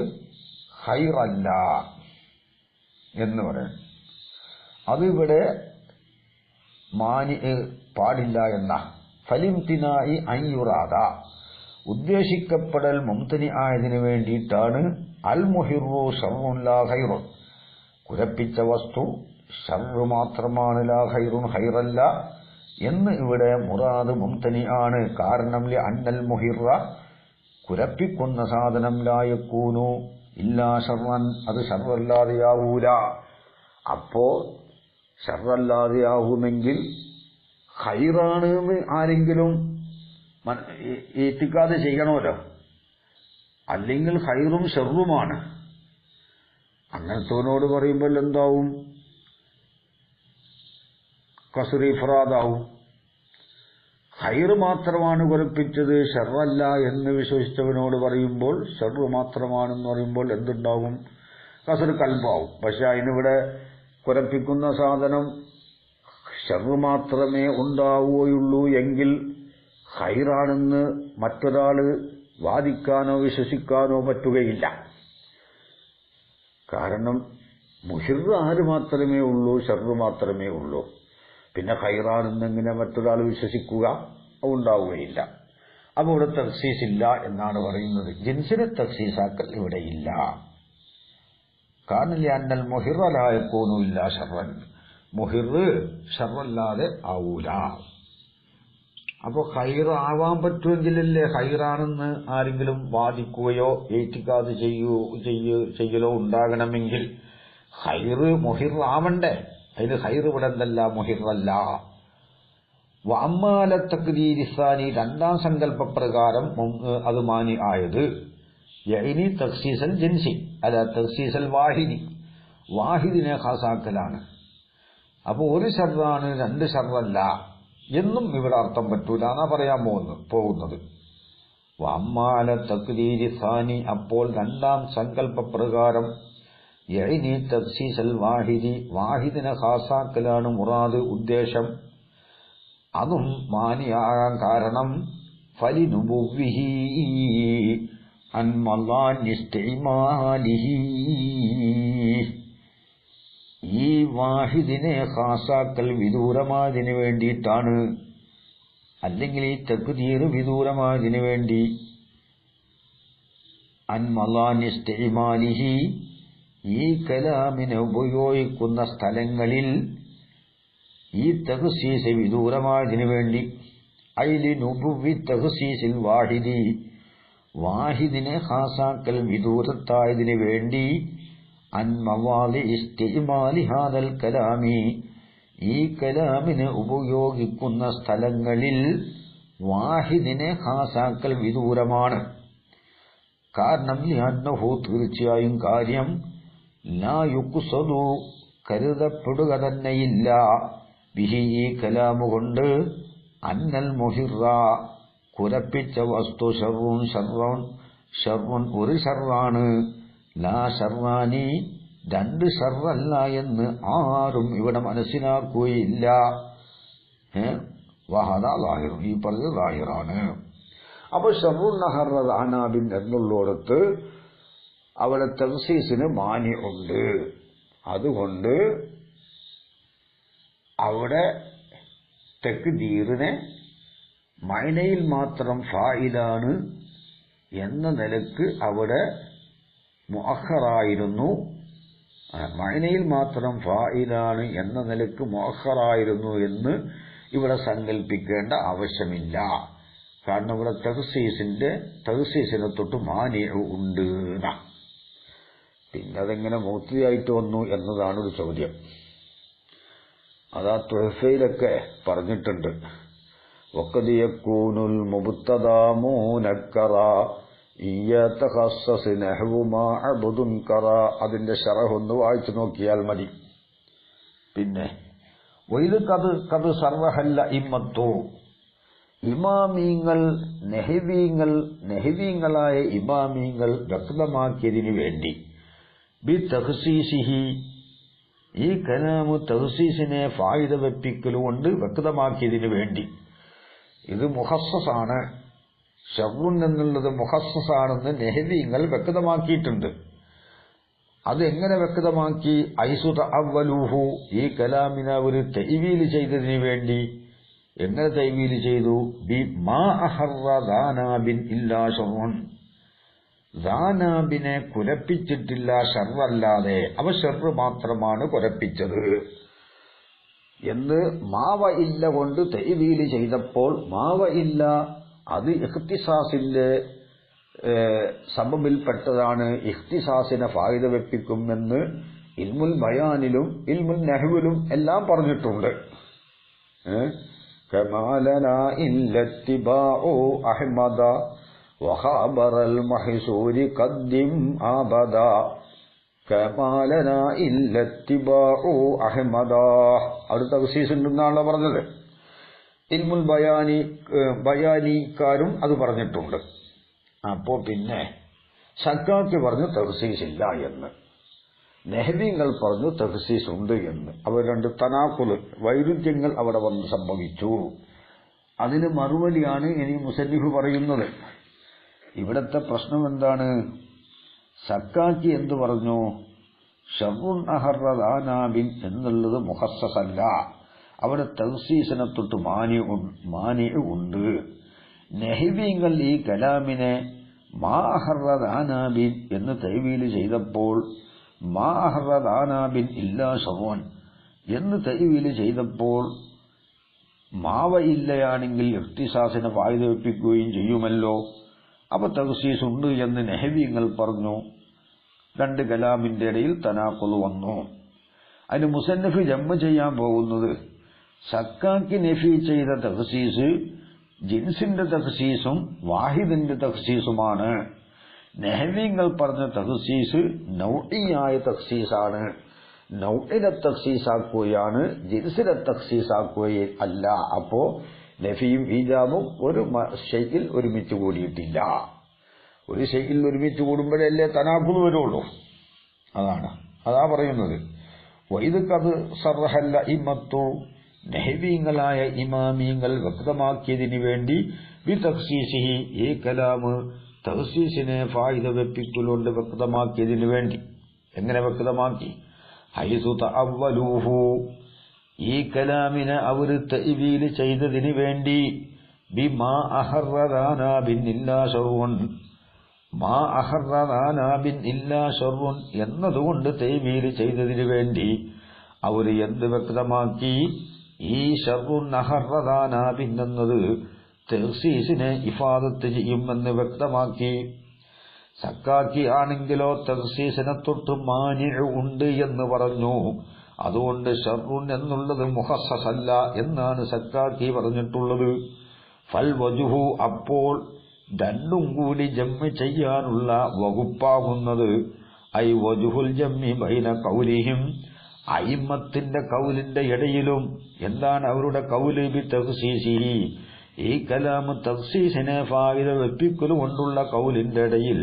ഖൈറല്ല എന്ന് പറയും. അതിവിടെ മാനി പാടില്ല എന്ന. ഫലിംതിനായി അയ്യുറാദ, ഉദ്ദേശിക്കപ്പെടൽ മുംതനി ആയതിനു വേണ്ടിയിട്ടാണ്. അൽ മുഹിറു ഷർറുൻ ലാ ഖൈറുൻ, കുരപ്പിച്ച വസ്തു ഷർറ് മാത്രമാണ്, ലാ ഖൈറുൻ ഖൈറല്ല എന്ന് ഇവിടെ മുറാദ് മുംതനി ആണ്. കാരണം അന്നൽ മുഹിറ, കുരപ്പിക്കുന്ന സാധനം, ലാ യകൂനു ഇല്ലാ ഷർറൻ, അത് ഷർറല്ലാതെയാവൂല. അപ്പോ ഷർറല്ലാതെയാവുമെങ്കിൽ ഖൈറാണ് എന്ന് ആരെങ്കിലും ഏറ്റിക്കാതെ ചെയ്യണമല്ലോ. അല്ലെങ്കിൽ ഖൈറും ഷർറുമാണ്. അങ്ങനത്തവനോട് പറയുമ്പോൾ എന്താവും? കസ്ർ ഇഫ്റാദാവും. ഖൈറ് മാത്രമാണ് കുരപ്പിച്ചത്, ഷർറല്ല എന്ന് വിശ്വസിച്ചവനോട് പറയുമ്പോൾ, ഷർറ് മാത്രമാണെന്ന് പറയുമ്പോൾ എന്തുണ്ടാവും? കസ്ർ കൽബാവും. പക്ഷെ അതിനിവിടെ കുരപ്പിക്കുന്ന സാധനം ഷർറ് മാത്രമേ ഉണ്ടാവുകയുള്ളൂ എങ്കിൽ ഖൈറാണെന്ന് മറ്റൊരാള് വാദിക്കാനോ വിശ്വസിക്കാനോ പറ്റുകയില്ല. കാരണം മുഹിർ ആര് മാത്രമേ ഉള്ളൂ? ഷർറ് മാത്രമേ ഉള്ളൂ. പിന്നെ ഖൈറാണെന്നെങ്ങനെ മറ്റൊരാൾ വിശ്വസിക്കുക? ഉണ്ടാവുകയില്ല. അപ്പോൾ ഇവിടെ തഖ്സീസ് ഇല്ല എന്നാണ് പറയുന്നത്. ജിൻസിനെ തഖ്സീസാക്കൽ ഇവിടെ ഇല്ല. കാരണം അന്നൽ മുഹിർ ലാ യകൂനു ഇല്ലാ ഷർറൻ, മുഹിർ ഷർറല്ലാതെ ആവൂല. അപ്പോൾ ഖൈർ ആവാൻ പറ്റുമെങ്കിലല്ലേ ഖൈറാണെന്ന് ആരെങ്കിലും വാദിക്കുകയോ ഏറ്റിക്കാതെ ചെയ്യലോ ഉണ്ടാകണമെങ്കിൽ ഖൈർ മുഹിർ ആവണ്ടേ? അതിന് ഖൈർ ഇവിടെ എന്തല്ല, മുഹിറല്ല. വഅമ്മാല തഖ്ദീരി സാനി, രണ്ടാം സങ്കല്പപ്രകാരം അത് മാനി ആയത്. യഅനി തഖ്സീസൽ ജിൻസി അല്ല തഖ്സീസൽ വാഹിദി, വാഹിദിനെ ഖാസാക്കലാണ്. അപ്പോൾ ഒരു ഷർറാണ്, രണ്ട് ഷർറല്ല എന്നും ഇവിടെ അർത്ഥം പറ്റൂല എന്നാ പറയാൻ പോകുന്നത്. വഅമ്മാല തഖ്ദീരി സാനി, അപ്പോൾ രണ്ടാം സങ്കല്പപ്രകാരം യഅനി തഖ്സീസൽ വാഹിദി, വാഹിദിനെ ഖാസാക്കലാണ് മുറാദ്, ഉദ്ദേശം. അതും മാനിയാകാൻ കാരണം ഫലിനുബുവ്വിഹി അൻ മളാനി ഇസ്തിമാലിഹി, ഈ വാഹിദിനെ ഖാസാക്കൽ വിദൂരമായതിനു വേണ്ടിയിട്ടാണ്, അല്ലെങ്കിൽ ഈ തഖ്ദീർ വിദൂരമായതിനു വേണ്ടി. അൻ മളാനി ഇസ്തിമാലിഹി, ഈ കലാമിനെ ഉപയോഗിക്കുന്ന സ്ഥലങ്ങളിൽ ഈ തഖ്സീസ് വിദൂരമായതിനു വേണ്ടി. ഐലി നുബുവ്വി തഖ്സീസിൽ വാഹിദി, വാഹിദിനെ ഖാസാക്കൽ വിദൂരത്തായതിനു വേണ്ടി. അൻ മവാദി ഇസ്തിമാലി ഹാദൽ കലാമി, ഈ കലാമിനെ ഉപയോഗിക്കുന്ന സ്ഥലങ്ങളിൽ വാഹിദിനെ ഖാസാക്കൽ വിദൂരമാണ്. കാരണം ലിഅന്നഹു, തീർച്ചയായും കാര്യം, ലാ യുഖ്സദു, കരുതപ്പെടുക തന്നെയില്ല, ബിഹി, ഈ കലാമു കൊണ്ട്, അന്നൽ മുഹിറ, കുരപ്പിച്ച വസ്തു, ഷർറുൻ ഒരു ഷർറാണ്, ലാ ഷർറാനി, രണ്ട് ഷർറല്ല എന്ന് ആരും ഇവിടെ മനസ്സിലാക്കുകയില്ല. വഹദാ ലാഹിർ, ഈ പറഞ്ഞത് ലാഹിറാണ്. അപ്പൊ ഷർറുൻ നഹറ അനാബിൻ എന്നുള്ളിടത്ത് അവിടെ തഖ്സീസിന് മാനി ഉണ്ട്. അതുകൊണ്ട് അവിടെ തഖ്ദീറിനെ മഅനയിൽ മാത്രം ഫായിലാണ് എന്ന നിലക്ക് അവിടെ മുഅഖറായിരുന്നു. മഅനയിൽ മാത്രം ഫായിലാണ് എന്ന നിലക്ക് മുഅഖറായിരുന്നു എന്ന് ഇവിടെ സങ്കല്പിക്കേണ്ട ആവശ്യമില്ല. കാരണം ഇവിടെ തഹ്സീസിനെ തൊട്ട് മാനി ഉണ്ട്. പിന്നെ അതെങ്ങനെ മുഅ്തദിയായിട്ട് വന്നു എന്നതാണ് ഒരു ചോദ്യം. അതാ തുഹഫയിലൊക്കെ പറഞ്ഞിട്ടുണ്ട്. വഖദ് യകൂനുൽ മുബ്തദാ മുനക്കറാ ഇയതഖസ്സസ് നഹ്വു മാ അബ്ദുൻ ഖറാ. അതിന്റെ ശറഹ് ഒന്ന് വായിച്ചു നോക്കിയാൽ മതി. പിന്നെ വൈദ് കത് സർവഹല്ല ഇമ്മത്തു, ഇമാമീങ്ങൾ നെഹ്വീങ്ങളായ ഇമാമീങ്ങൾ വ്യക്തമാക്കിയതിനു വേണ്ടി ബി തഖ്സീസിഹി, ഈ കലാമു തഖ്സീസിനെ ഫായിദ വെപ്പിക്കലുകൊണ്ട് വ്യക്തമാക്കിയതിനു വേണ്ടി. ഇത് മുഖസ്സസാണ്, ശർറുൻ എന്നുള്ളത് മുഖസ്സസാണെന്ന് നെഹ്വീങ്ങൾ വ്യക്തമാക്കിയിട്ടുണ്ട്. അതെങ്ങനെ വ്യക്തമാക്കി? ഐസു തഅവ്വലൂഹു, ഈ കലാമിനെ ഒരു തഅ്വീൽ ചെയ്തതിനു വേണ്ടി. എങ്ങനെ തഅ്വീൽ ചെയ്തു? ബി മാ അഹറ ദാനാബിൻ ഇല്ലാ ശർറുൻ, ദാനാബിനെ കുലപ്പിച്ചിട്ടില്ല ഷർറല്ലാതെ, അവ ഷർറ് മാത്രമാണ് കുലപ്പിച്ചത് എന്ന് മാവ ഇല്ല കൊണ്ട് തഅ്വീൽ ചെയ്തപ്പോൾ, മാവ ഇല്ല അത് ഇഖ്തിസാസിന്റെ സബബിൽപ്പെട്ടതാണ്, ഇഖ്തിസാസിനെ ഫായിദ വെപ്പിക്കുമെന്ന് ഇൽമുൽ ബയാനിലും ഇൽമുൽ നഹ്വിലും എല്ലാം പറഞ്ഞിട്ടുണ്ട്. കമാലനാ ഇല്ലത്തിബാഉ അഹ്മദ വഖബറൽ മഹ്സൂരി ഖദ്ദിം അബദ, കമാലനാ ഇല്ലത്തിബാഉ അഹ്മദ. അവിടെ തഖ്സീസ് ഉണ്ടെന്നാണല്ലോ പറഞ്ഞത്. ഇൽമുൽ ബയാനിക്കാരും അത് പറഞ്ഞിട്ടുണ്ട്. അപ്പോ പിന്നെ സക്കാക്കി പറഞ്ഞു തഖ്സീസ് ഇല്ല എന്ന്, നെഹ്വീങ്ങൾ പറഞ്ഞു തഖ്സീസ് ഉണ്ട് എന്ന്. അവർ രണ്ട് തനാഖുൽ, വൈരുദ്ധ്യങ്ങൾ അവിടെ വന്ന് സംഭവിച്ചു. അതിന് മറുപടിയാണ് ഇനി മുസന്നിഫ് പറയുന്നത്. ഇവിടത്തെ പ്രശ്നം എന്താണ്? സക്കാക്കി എന്തു പറഞ്ഞു? ശർറുൻ അഹറ ദാനാബിൻ എന്നുള്ളത് മുഖസ്സസല്ല, അവിടെ തഖ്സീസിനെ തൊട്ട് മാനി ഉണ്ട്. നെഹ്വീങ്ങൾ ഈ കലാമിനെ മാ അഹറ ദാനാബിൻ എന്ന് തഅ്വീൽ ചെയ്തപ്പോൾ, മാ അഹറ ദാനാബിൻ ഇല്ലാ ശർറുൻ എന്ന് തഅ്വീൽ ചെയ്തപ്പോൾ, മാവ ഇല്ലയാണെങ്കിൽ ഇഖ്തിസാസിനെ ഫായിദ വെപ്പിക്കുകയും ചെയ്യുമല്ലോ. അപ്പൊ തഖ്സീസ് ഉണ്ട് എന്ന് നെഹ്വീങ്ങൾ പറഞ്ഞു. രണ്ട് കലാമിന്റെ ഇടയിൽ തനാഖുൽ വന്നു. അതിന് മുസന്നിഫ് ജമ്മ ചെയ്യാൻ പോകുന്നത് സക്കാക്കി നഫി ചെയ്ത തഖ്സീസ് ജിൻസിന്റെ തഖ്സീസും വാഹിദിന്റെ തഖ്സീസുമാണ്. നെഹ്വീങ്ങൾ പറഞ്ഞ തഖ്സീസ് നൗഇയായ തഖ്സീസാണ്. നൗഇനെ തഖ്സീസാക്കുകയാണ്, ജിൻസിനെ തഖ്സീസാക്കുകയും അല്ല. അപ്പോ നഫിയും ഈജാബും ഒരു ഷൈഇൽ ഒരുമിച്ച് കൂടിയിട്ടില്ല. ഒരു ഷൈഇൽ ഒരുമിച്ച് കൂടുമ്പോഴല്ലേ തനാഖുൽ വരുള്ളൂ. അതാ പറയുന്നത്. വൈദ് കത് സർഹല്ല ഇമ്മത്തു, നെഹ്വീങ്ങളായ ഇമാമീങ്ങൾ വ്യക്തമാക്കിയതിനു വേണ്ടി ബി തഖ്സീസിഹി, ഈ കലാമ് തഖ്സീസിനെ ഫായിദ വെപ്പിക്കലുകൊണ്ട് വ്യക്തമാക്കിയതിനു വേണ്ടി. എങ്ങനെ വ്യക്തമാക്കി? ഹൈസു തഅവ്വലൂഹു, ഈ കലാമിനെ അവർ തഅ്വീൽ ചെയ്തതിനു വേണ്ടി. ബി മാ അഹറ ദാനാബിൻ ഇല്ലാ ശർറുൻ, മാ അഹറ ദാനാബിൻ ഇല്ലാ ശർറുൻ എന്നതുകൊണ്ട് തഅ്വീൽ ചെയ്തതിനു വേണ്ടി അവർ എന്ത് വ്യക്തമാക്കി? ഈ ശർറുൻ അഹറ ദാനാബിൻ എന്നത് തഖ്സീസിനെ ഇഫാദത്ത് ചെയ്യുമെന്ന് വ്യക്തമാക്കി. സക്കാക്കി ആണെങ്കിലോ തഖ്സീസിനെ തൊട്ട് മാനി ഉണ്ട് എന്ന് പറഞ്ഞു. അതുകൊണ്ട് ശർറുൻ എന്നുള്ളത് മുഖസ്സസല്ല എന്നാണ് സക്കാക്കി പറഞ്ഞിട്ടുള്ളത്. ഫൽ വജുഹു, അപ്പോൾ രണ്ടും കൂടി ജമ്മ് ചെയ്യാനുള്ള വകുപ്പാകുന്നത് ഐ വജുഹുൽ ജമ്മി ബൈന ഖൗലിഹിം, അയിമ്മത്തിന്റെ കൗലിന്റെ ഇടയിലും. എന്താണ് അവരുടെ കൗല്? ബി തഖ്സീസിഹി, ഈ കലാമ് തഖ്സീസിനെ ഫായിദ വെപ്പിക്കൽ കൊണ്ടുള്ള കൗലിന്റെ ഇടയിൽ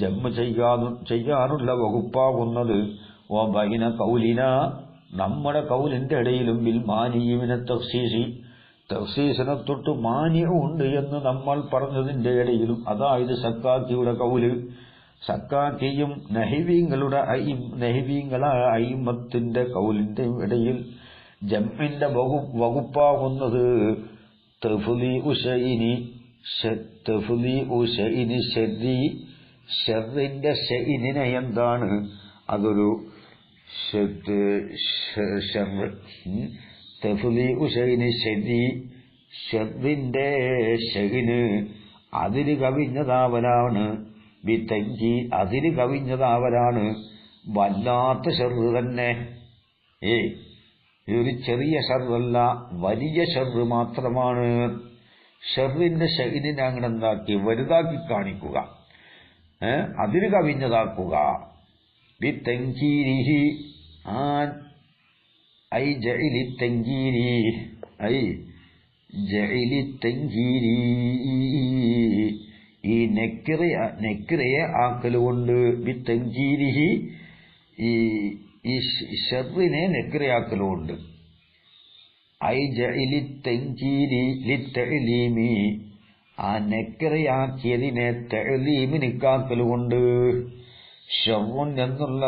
ജമ്മ് ചെയ്യാനുള്ള വകുപ്പാകുന്നത് വ ബൈന ഖൗലിന, നമ്മുടെ കൗലിന്റെ ഇടയിലും ബിൽ മാനിയിമിനെ തഖ്സീസി, തഖ്സീസിനെ തൊട്ട് മാനിയുണ്ട് എന്ന് നമ്മൾ പറഞ്ഞതിന്റെ ഇടയിലും. അതായത് സക്കാക്കിയുടെ കൗല്. സക്കാക്കിയും നെഹ്വീങ്ങളായ അയിമ്മത്തിന്റെ കൗലിന്റെ ഇടയിൽ ജമ്മിന്റെ വകുപ്പാകുന്നത് തഫ്ലീഉ ശൈഇനി ശർരി, ഷർറിന്റെ ഷൈഇനെ എന്താണ്? അതൊരു തഫ്ലീഉ ശൈനി ശരി, ഷർറിന്റെ ശൈന് അതിര് കവിഞ്ഞതാവലാണ്. ബിത്തങ്കി അതിര് കവിഞ്ഞതാവലാണ്. വല്ലാത്ത ഷർറ് തന്നെ. ഇതൊരു ചെറിയ ഷർറല്ല, വലിയ ഷർറ് മാത്രമാണ്. ഷർറിന്റെ ശൈനിനെ അങ്ങനെ എന്താക്കി വലുതാക്കി കാണിക്കുക, അതിര് കവിഞ്ഞതാക്കുക. ബിത്തങ്കീരിഹി ഐ ജഇലി തങ്കീരി, ഐ ജഇലി തങ്കീരി, ഈ നെക്കിറയെ ആക്കലുകൊണ്ട്. ബിത്തങ്കീരിഹി ഈ ഷർറിനെ നെക്കിറയാക്കലുകൊണ്ട്. ഐ ജഇലി തങ്കീരി ലിത്തഅലീമി, ആ നെക്കിറയാക്കിയതിനെ തഅലീമിനിക്കാക്കലുകൊണ്ട്. ഷർറുൻ എന്നുള്ള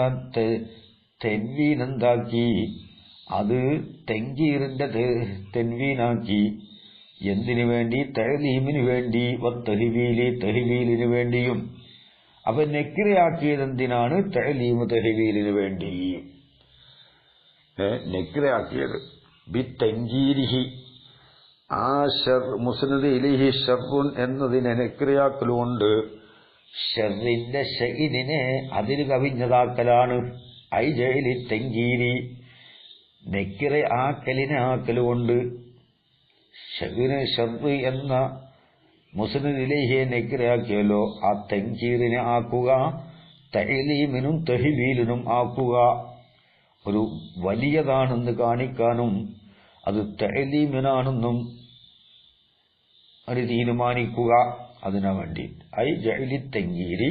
തെൻവീൻ എന്താക്കി, അത് തെങ്കീറിന്റെ തെൻവീനാക്കി. എന്തിനു വേണ്ടി? തഅലീമിന് വേണ്ടി. വത്തഹ്വീലി, തഹ്വീലിന് വേണ്ടിയും. അപ്പൊ നെക്കിറയാക്കിയത് എന്തിനാണ്? തഅലീമ് തഹ്വീലിന് വേണ്ടി നെക്കിറയാക്കിയത്. ബിത്തങ്കീരിഹി, ആ മുസ്നദ് ഇലൈഹി ഷർറുൻ എന്നതിനെ നെക്കിറയാക്കലുകൊണ്ട് ഷർറിന്റെ ശൈനിനെ അതിര് കവിഞ്ഞതാക്കലാണ്. ഐ ജഇലി തങ്കീരി, നെക്കിറ ആക്കലിനെ ആക്കലുകൊണ്ട്. ഷർറ് എന്ന മുസ്നദ് ഇലൈഹിയെ നെക്കിറയാക്കിയല്ലോ, ആ തങ്കീറിനെ ആക്കുക, തഅലീമിനും തഹ്വീലിനും ആക്കുക. ഒരു വലിയതാണെന്ന് കാണിക്കാനും അത് തഅലീമിനാണെന്നും ഒരു തീരുമാനിക്കുക, അതിനു വേണ്ടി. ഐ ജഇലി തങ്കീരി,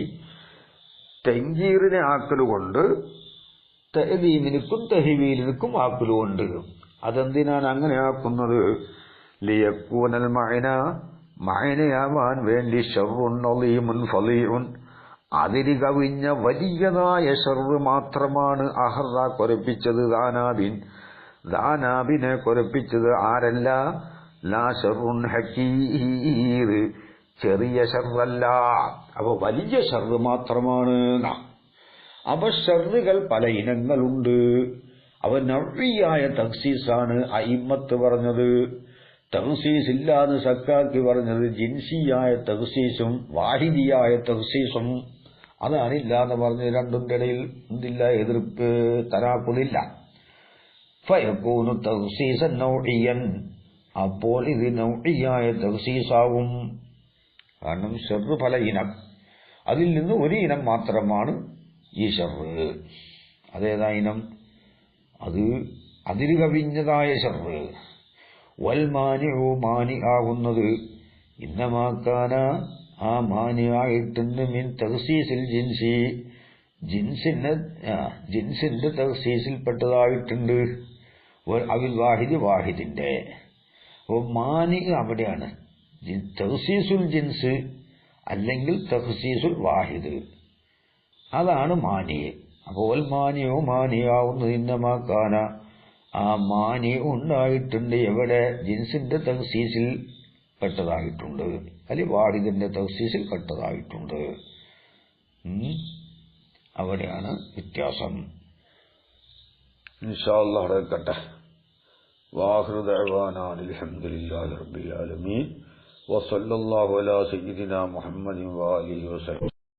തങ്കീറിനെ ആക്കലുകൊണ്ട് തഅലീമിനും തഹ്വീലിനും ആക്കലുകൊണ്ട്. അതെന്തിനാണ് അങ്ങനെ ആക്കുന്നത്? ലിയകൂനൽ മഅന, മഅനയാവാൻ വേണ്ടി. ശർറുൻ അളീമുൻ ഫളീഉൻ, അതിര് കവിഞ്ഞ വലിയതായ ഷർറ് മാത്രമാണ്. അഹറ കൊരപ്പിച്ചത്, ദാനാബിനെ കൊരപ്പിച്ചത് ആരല്ല? ലാ ഷർറുൻ ഹക്കീർ, ചെറിയ ഷർറല്ല. അപ്പൊ വലിയ ഷർറ് മാത്രമാണ്. അപ്പൊ ഷർറുകൾ പല ഇനങ്ങളുണ്ട്. അവ നവ്വിയായ തഖ്സീസാണ് അയിമ്മത്ത് പറഞ്ഞത്. തഖ്സീസ് ഇല്ലാന്ന് സക്കാക്കി പറഞ്ഞത് ജിൻസിയായ തഖ്സീസും വാഹിദിയായ തഖ്സീസും. അതാണില്ലാന്ന് പറഞ്ഞത്. രണ്ടിന്റെ ഇടയിൽ എന്തില്ല? എതിർപ്പ്, തനാഖുദില്ല. ഫയകൂനു തഖ്സീസൻ നൗഇയൻ, അപ്പോൾ ഇത് നൗഇയായ തഖ്സീസാവും. കാരണം ഷർറ് പല ഇനം, അതിൽ നിന്ന് ഒരു ഇനം മാത്രമാണ് ഈ ഷർറ്. അതേതാ ഇനം? അത് അതിര് കവിഞ്ഞതായ ഷർറ്. വൽ മാനിഉ, മാനി ആകുന്നത്. ഇന്നമാക്കാന, ആ മാനി ആയിട്ടുണ്ട്. മിൻ തഖ്സീസിൽ ജിൻസി, ജിൻസിന്റെ തഖ്സീസിൽപ്പെട്ടതായിട്ടുണ്ട്. അവിൽ വാഹിദ്, വാഹിദിന്റെ. അപ്പോൾ മാനി അവിടെയാണ്. തഖ്സീസുൽ ജിൻസ് അല്ലെങ്കിൽ തഖ്സീസുൽ വാഹിദ്, അതാണ് മാനി. അപ്പോൾ മാനിയോ, മാനിയാവുന്നത്. ഇന്നമാക്കാന, ആ മാനി ഉണ്ടായിട്ടുണ്ട്. എവിടെ? ജിൻസിന്റെ തഖ്സീസിൽ പെട്ടതായിട്ടുണ്ട്, അല്ലെങ്കിൽ വാഹിദിന്റെ തഖ്സീസിൽ പെട്ടതായിട്ടുണ്ട്. അവിടെയാണ് വ്യത്യാസം. ഇൻഷാ അല്ലാഹ് നടക്കട്ടെ. വാഖിറു ദഅവാനാ അൽഹംദുലില്ലാഹി റബ്ബിൽ ആലമീൻ. വസല്ലല്ലാഹു അലാ സയ്യിദിനാ മുഹമ്മദിൻ വആലിഹി വസല്ലം.